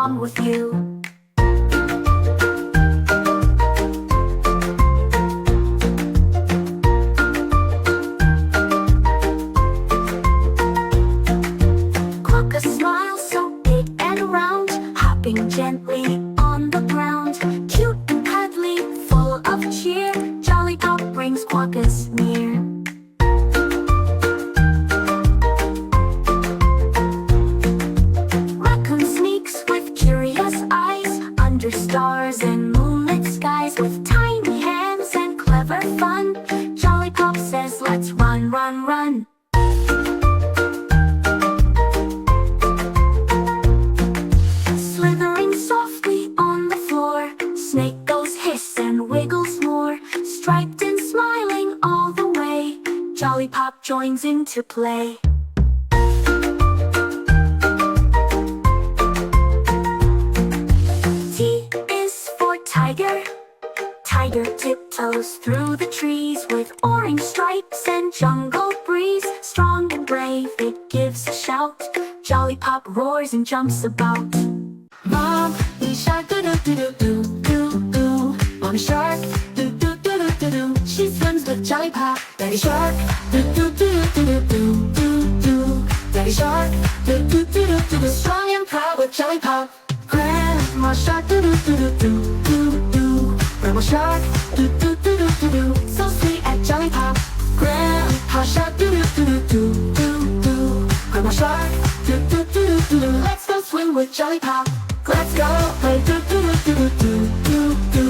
along with you. Quokka smiles so big and round, hopping gently on the ground. Cute and cuddly, full of cheer, Jollypop brings Quokkas near. Raccoon sneaks with curious eyes under stars and moonlit skies. With tiny hands and clever fun, Jollypop says, "Let's run, run, run." Slithering softly on the floor, Snake goes hiss and wiggles more. Striped and smiling all the way, Jollypop joins in to play. T is for tiger. Tiger tiptoes through the trees with orange stripes and jungle breeze. Strong and brave, it gives a shout. Jollypop roars and jumps about. Mommy shark, do-do-do-do-do-do. Mommy shark, do-do-do-do-do-do. She swims with Jollypop. Daddy shark, do-do-do-do-do-do-do. Daddy shark, do-do-do-do-do-do. Strong and proud with Jollypop. Grandma shark, do-do-do-do-do-do. Grandma shark, do-do-do-do-do-do. So sweet at Jollypop. Grandpa shark, do-do-do-do-do-do. Grandma shark, do-do-do-do-do-do. Let's go swim with Jollypop. Let's go play do-do-do-do-do-do-do.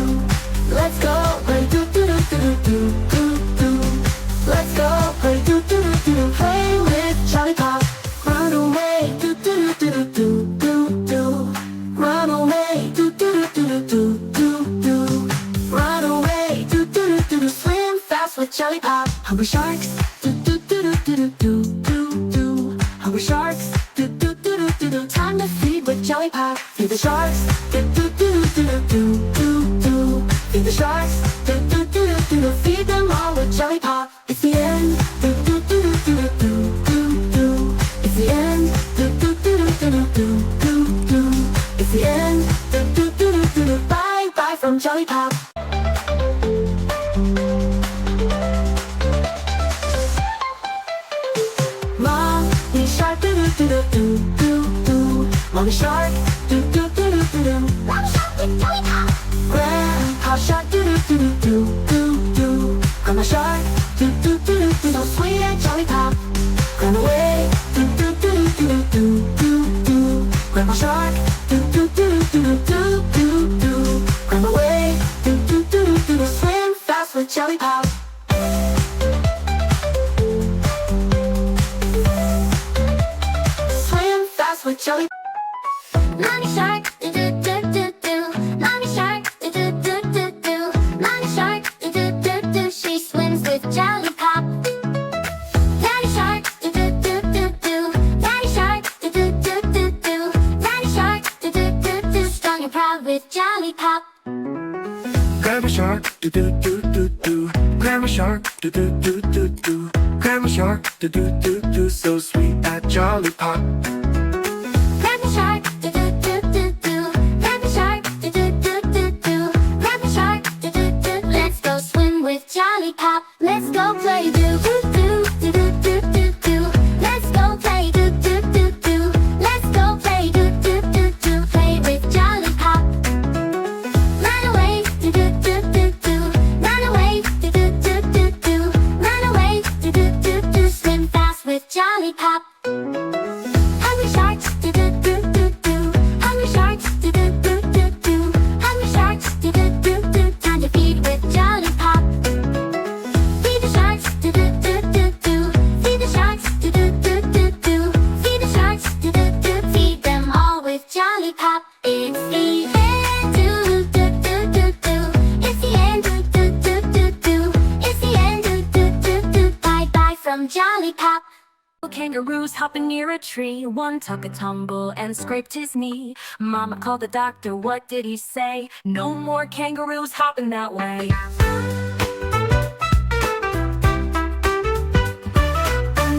Let's go play do-do-do-do-do-do-do. Let's go play do-do-do-do-do. Play with Jollypop. Run away, do-do-do-do-do-do-do. Run away, do-do-do-do-do-do-do. Run away, do-do-do-do-do. Swim fast with Jollypop. Hungry sharks, do-do-do-do-do-do-do. Hungry sharks, do-do-do-do-do-do. Time to feed with Jollypop. Feed the sharks, do-do-do-do-do-do-do. Feed the sharks, do-do-do-do-do-do. Feed them all with Jollypop. It's the end, do-do-do-do-do-do-do. It's the end, do-do-do-do-do-do-do. It's the end, do-do-do-do-do-do. Bye bye from Jollypop. Mommy shark, do-do-do-do-do-do. Mommy shark, do-do-do-do-do-do. Mommy shark with Jollypop. Grandpa shark, do-do-do-do-do-do. Grandma shark, do-do-do-do-do. So sweet at Jollypop. Run away, do-do-do-do-do-do-do. Grandma shark, do-do-do-do-do-do-do. Grandma way, do-do-do-do-do. Swim fast with Jollypop. Swim fast with Jollypop. Mommy shark, do-do-do-do-do. Mommy shark, do-do-do-do-do. Mommy shark, do-do-do-do. She swims with Jollypop. Daddy shark, do-do-do-do-do. Daddy shark, do-do-do-do-do. Daddy shark, do-do-do-do. Strong and proud with Jollypop. Grandma shark, do-do-do-do-do. Grandma shark, do-do-do-do-do. Grandma shark, do-do-do-do. So sweet at Jollypop. Grandpa shark, do-do-do-do-do. Grandpa shark, do-do-do-do-do. Grandpa shark, do-do-do. Let's go swim with Jollypop. Let's go play do-do-do-do-do-do-do. Let's go play do-do-do-do. Let's go play do-do-do-do. Play with Jollypop. Run away, do-do-do-do-do. Run away, do-do-do-do-do. Run away, do-do-do-do. Swim fast with Jollypop. Hungry sharks, do-do-do-do-do. Hungry sharks, do-do-do-do-do. Hungry sharks, do-do-do-do. Time to feed with Jollypop. Feed the sharks, do-do-do-do-do. Feed the sharks, do-do-do-do-do. Feed the sharks, do-do-do. Feed them all with Jollypop. It's the end, do-do-do-do-do. It's the end, do-do-do-do-do. It's the end, do-do-do-do. Bye bye from Jollypop. Kangaroos hopping near a tree. One took a tumble and scraped his knee. Mama called the doctor, what did he say? No more kangaroos hopping that way.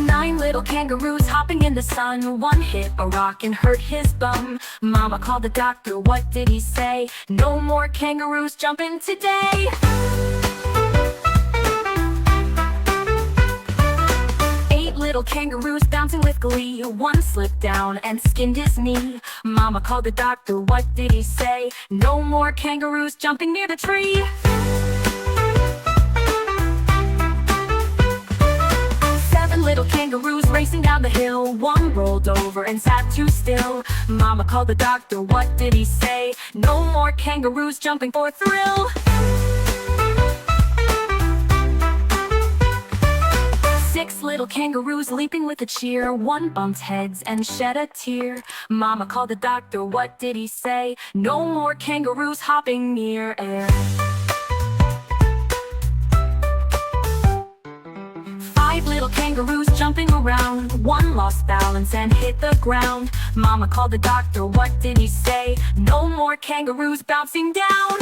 9 little kangaroos hopping in the sun. One hit a rock and hurt his bum. Mama called the doctor, what did he say? No more kangaroos jumping today. 8 little kangaroos bouncing with glee. One slipped down and skinned his knee. Mama called the doctor, what did he say? No more kangaroos jumping near the tree. 7 little kangaroos racing down the hill. One rolled over and sat too still. Mama called the doctor, what did he say? No more kangaroos jumping for thrill. 6 little kangaroos leaping with a cheer. One bumped heads and shed a tear. Mama called the doctor, what did he say? No more kangaroos hopping near air. 5 little kangaroos jumping around. One lost balance and hit the ground. Mama called the doctor, what did he say? No more kangaroos bouncing down.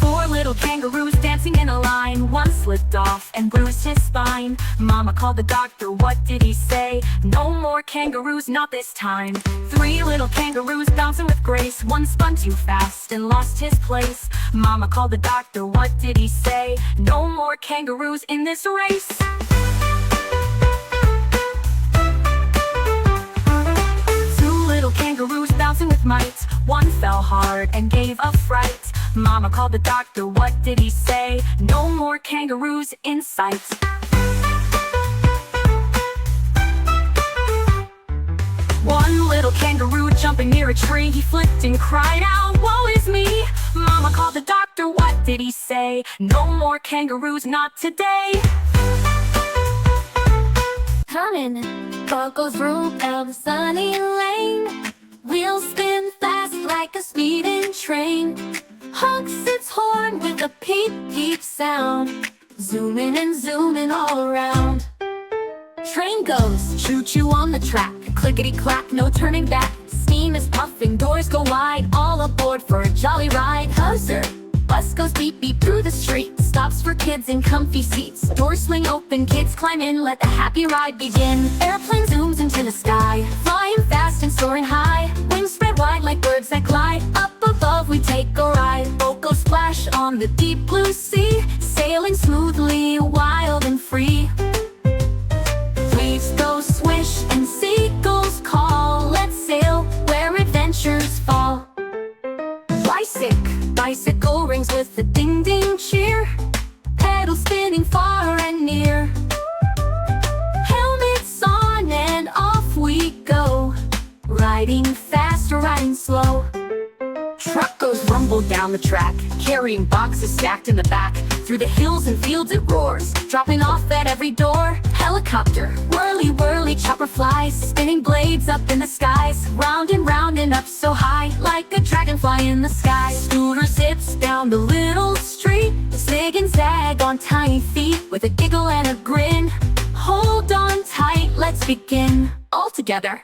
4 little kangaroos dancing in a line. One slipped off and bruised his spine. Mama called the doctor, what did he say? No more kangaroos, not this time. 3 little kangaroos bouncing with grace. One spun too fast and lost his place. Mama called the doctor, what did he say? No more kangaroos in this race. 2 little kangaroos bouncing with might. One fell hard and gave a fright. Mama called the doctor, what did he say? No more kangaroos in sight. 1 little kangaroo jumping near a tree. He flipped and cried out, woe is me. Mama called the doctor, what did he say? No more kangaroos, not today. Coming, buckle through down the sunny lane. Wheels spin fast like a speeding train. Honks its horn with a peep peep sound. Zooming and zooming all around. Train goes choo choo on the track. Clickety clack, no turning back. Steam is puffing, doors go wide. All aboard for a jolly ride. Huzzer! Bus goes beep beep through the street. Stops for kids in comfy seats. Doors swing open, kids climb in. Let the happy ride begin. Airplane zooms into the sky. Flying fast and soaring high. Wings spread wide like birds that glide. Up above we take a ride. Boat goes splash on the deep blue sea. Sailing smoothly, wild and free. Waves go swish and seagulls call. Let's sail where adventures fall. Bicycle rings with a ding ding cheer. Pedals spinning far and near. Helmets on and off we go. Riding fast or riding slow. Truck goes rumble down the track, carrying boxes stacked in the back. Through the hills and fields it roars, dropping off at every door. Helicopter, whirly whirly chopper flies, spinning blades up in the skies. Round and up so high, like a dragonfly in the sky. Scooter zips down the little street, zig and zag on tiny feet. With a giggle and a grin, hold on tight, let's begin. All together.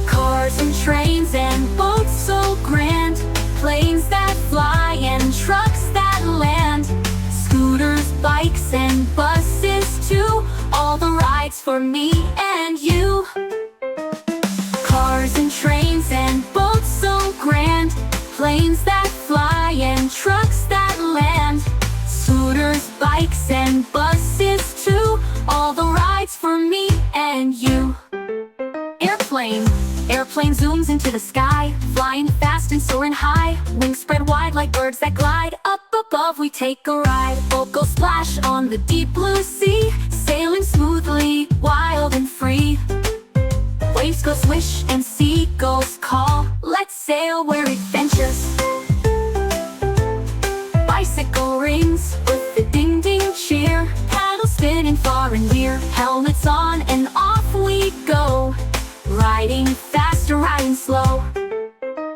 Cars and trains and boats so grand. Planes that fly and trucks that land. Scooters, bikes and buses too. All the rides for me and you. Cars and trains and boats so grand. Planes that fly and trucks that land. Scooters, bikes and buses too. All the rides for me and you. Airplane zooms into the sky. Flying fast and soaring high. Wings spread wide like birds that glide. Up above we take a ride. Boat goes splash on the deep blue sea. Sailing smoothly, wild and free. Waves go swish and seagulls call. Let's sail where adventures. Bicycle rings with the ding ding cheer. Paddles spinning far and near. Helmets on and off we go. Riding fast or riding slow.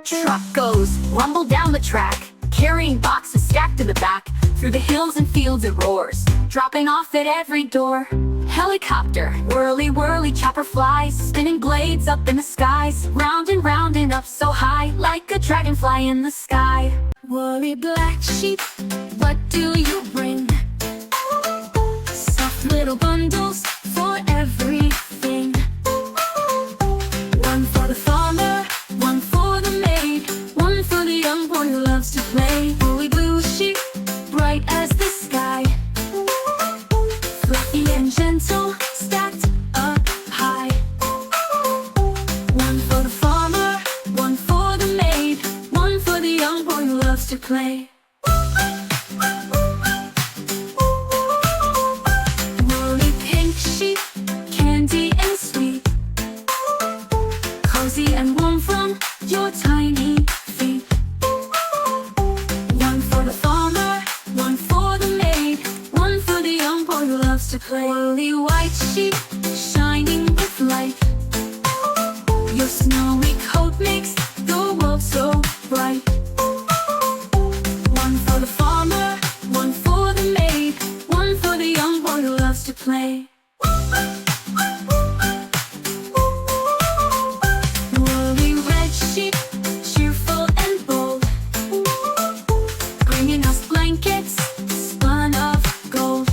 Truck goes rumble down the track, carrying boxes stacked in the back. Through the hills and fields it roars, dropping off at every door. Helicopter, whirly whirly chopper flies, spinning blades up in the skies. Round and up so high, like a dragonfly in the sky. Woolly black sheep, what do you bring? little bundles for everything. One for the farmer, one for the maid, one for the young boy who loves to play. Woolly blue sheep, bright as the sky, fluffy and gentle, stacked up high. One for the farmer, one for the maid, one for the young boy who loves to play. Woolly pink sheep, candy and sweet, cozy and warm from your tiny feet. One for the farmer, one for the maid, one for the young boy who loves to play. Woolly white sheep, shining with light, your snowy coat makes the world so bright. One for the farmer, one for the maid, one for the young boy who loves to play. Woolly red sheep, cheerful and bold, bringing us blankets spun of gold.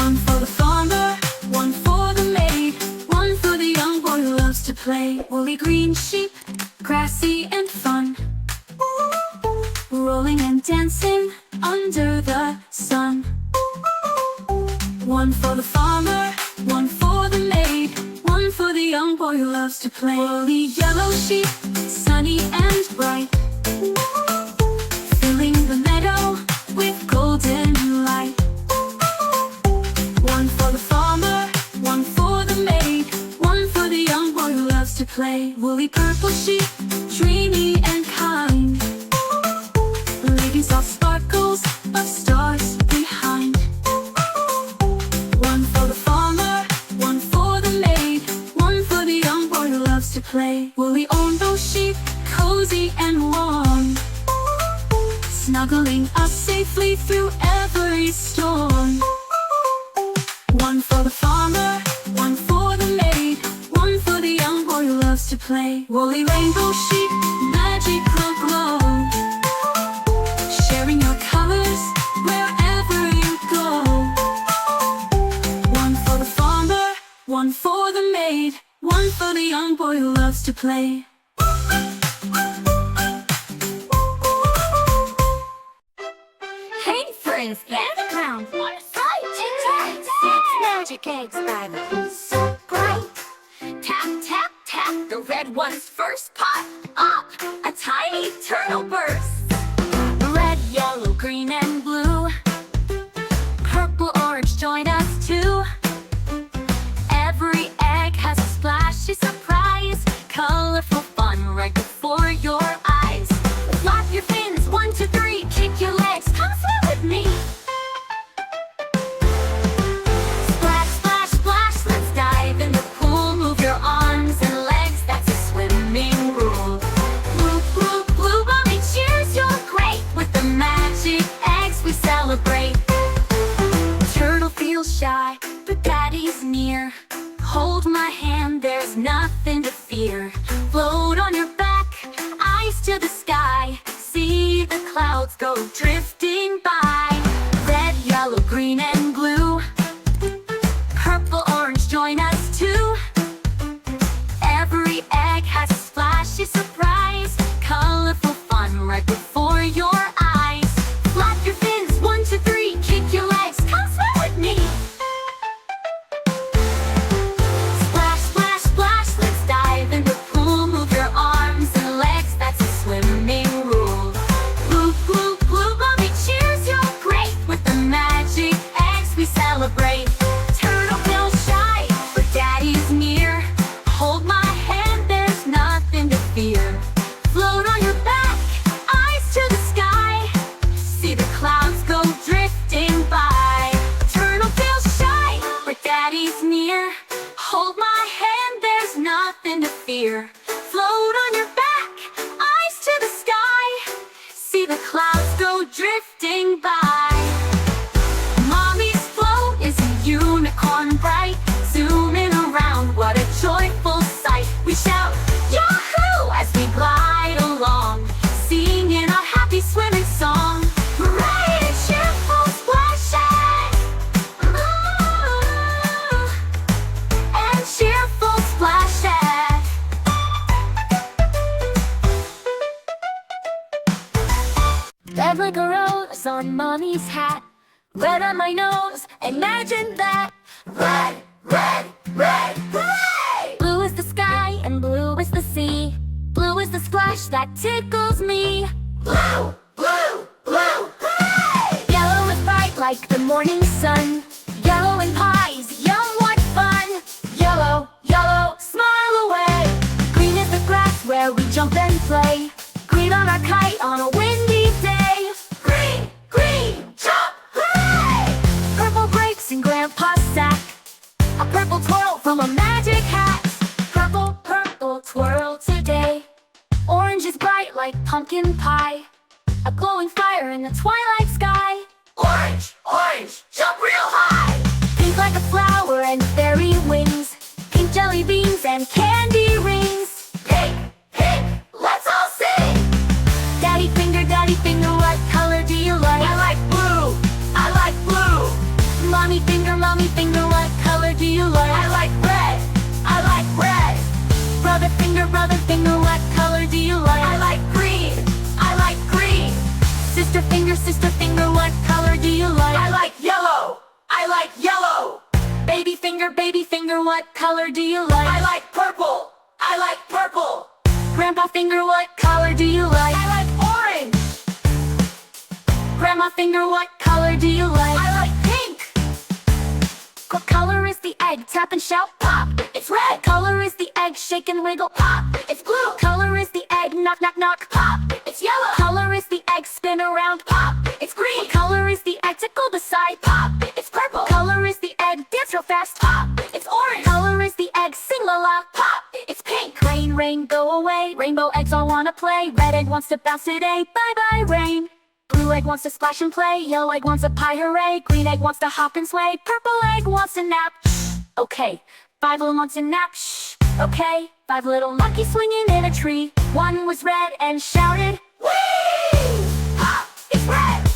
One for the farmer, one for the maid, one for the young boy who loves to play. Woolly green sheep, grassy and fun, rolling and dancing under the sun. One for the farmer, one for the maid, one for the young boy who loves to play. Woolly yellow sheep, sunny and bright, filling the meadow with golden light. One for the farmer, one for the maid, one for the young boy who loves to play. Woolly purple sheep, dreamy and kind, leaving soft sparkles of stars behind. One for the farmer, one for the maid, one for the young boy who loves to play. Woolly Ondo sheep, cozy and warm, snuggling us safely through every storm. One for the farmer, one for the maid, one for the young boy who loves to play. Woolly rainbow sheep, magical glow, sharing your colors wherever you go. One for the farmer, one for the maid, one for the young boy who loves to play. Hey friends, gather round, what a sight! 6 magic eggs by the pool, so bright. Tap, tap, tap, the red one's first pot up, a tiny turtle bursts. Red, yellow, green, and blue, purple, orange, join us too. Every egg has a splashy surprise, colorful fun right before your eyes. Flap your fins, 1, 2, 3, kick your legs, come swim with me. Splash, splash, splash, let's dive in the pool. Move your arms and legs, that's a swimming rule. Blue, blue, blue, mommy cheers, you're great. With the magic eggs we celebrate. Turtle feels shy, but daddy's near. Hold my hand, there's nothing to fear. Float on your back, eyes to the sky. See the clouds go drifting by. Red, yellow, green, and blue, purple, orange, join us too. Every egg has a splashy surprise, colorful fun right before your eyes. Flap your fins, 1, 2, 3, kick your legs, come swim with me. Splash, splash, splash, let's dive in the pool. Move your arms and legs, that's a swimming rule. Blue, blue, blue, mommy cheers, you're great. With the magic eggs we celebrate. Turtle feels shy, but daddy's near. Hold my hand, there's nothing to fear. Float on your back, eyes to the sky. See the clouds go drifting by. Turtle feels shy, but daddy's near. Hold my hand, there's nothing to fear. Float on your back, eyes to the sky. See the clouds go drifting by. Mommy's float is a unicorn bright, zooming around, what a joyful sight. We shout, Yahoo! As we glide along, singing our happy swimming song. Bright and cheerful splashing, stripes on mommy's hat. Red on my nose, imagine that. Red, red, red, hooray! Blue is the sky and blue is the sea. Blue is the splash that tickles me. Blue, blue, blue, hooray! Yellow is bright like the morning sun. Yellow and pies, yum, what fun! Yellow, yellow, smile away. Green is the grass where we jump and play. Green on our kite on a windy day. Green, green, jump, hooray! Purple grapes in Grandpa's sack. A purple twirl from a magic hat. Purple, purple twirl today. Orange is bright like pumpkin pie. A glowing fire in the twilight sky. Orange, orange, jump real high. Pink like a flower and fairy wings. Pink jelly beans and candy rings. Pink, pink, let's all sing. Daddy finger, what color do you like? I like blue, I like blue. Mommy finger, what color do you like? I like red, I like red. Brother finger, what color do you like? I like green, I like green. Sister finger, what color do you like? I like yellow, I like yellow. Baby finger, what color do you like? I like purple, I like purple. Grandpa finger, what color do you like? I like orange. Grandma finger, what color do you like? I like pink. What color is the egg? Tap and shout, pop, it's red. Color is the egg? Shake and wiggle, pop, it's blue. Color is the egg? Knock, knock, knock, pop, it's yellow. Color is the egg? Spin around, pop, it's green. What color is the egg? Tickle the side, pop, it's purple. Color is the egg? Dance real fast, pop, it's orange. Color is the egg? Sing la la, pop, it's pink. Rain, rain, go away. Rainbow eggs all wanna play. Red egg wants to bounce today, bye bye rain. Blue egg wants to splash and play. Yellow egg wants a pie, hooray. Green egg wants to hop and sway. Purple egg wants to nap. Okay, 5 little monkeys in nap. Shh. Okay, 5 little monkeys swinging in a tree. One was red and shouted, whee! Pop, it's red.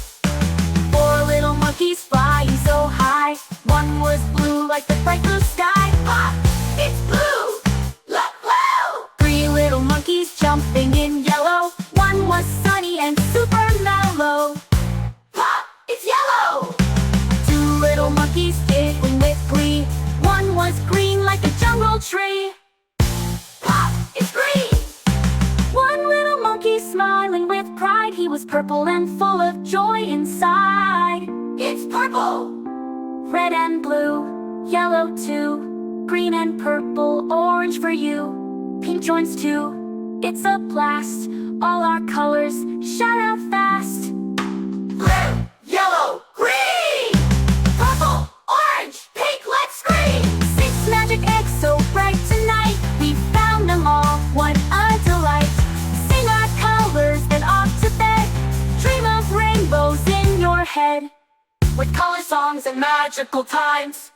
4 little monkeys flying so high. One was blue like the bright blue sky. Pop, it's blue. Look, blue. 3 little monkeys jumping in yellow. One was sunny and super mellow. Pop, it's yellow. 2 little monkeys giggling with glee. One was green like a jungle tree. Pop, it's green. 1 little monkey smiling with pride. He was purple and full of joy inside. It's purple. Red and blue, yellow too. Green and purple, orange for you. Pink joins too, it's a blast. All our colors, shout out fast. Red, yellow, green. Purple, orange, pink, let's scream. 6 magic eggs so bright tonight. We found them all, what a delight. Sing our colors and off to bed. Dream of rainbows in your head. With color songs and magical times.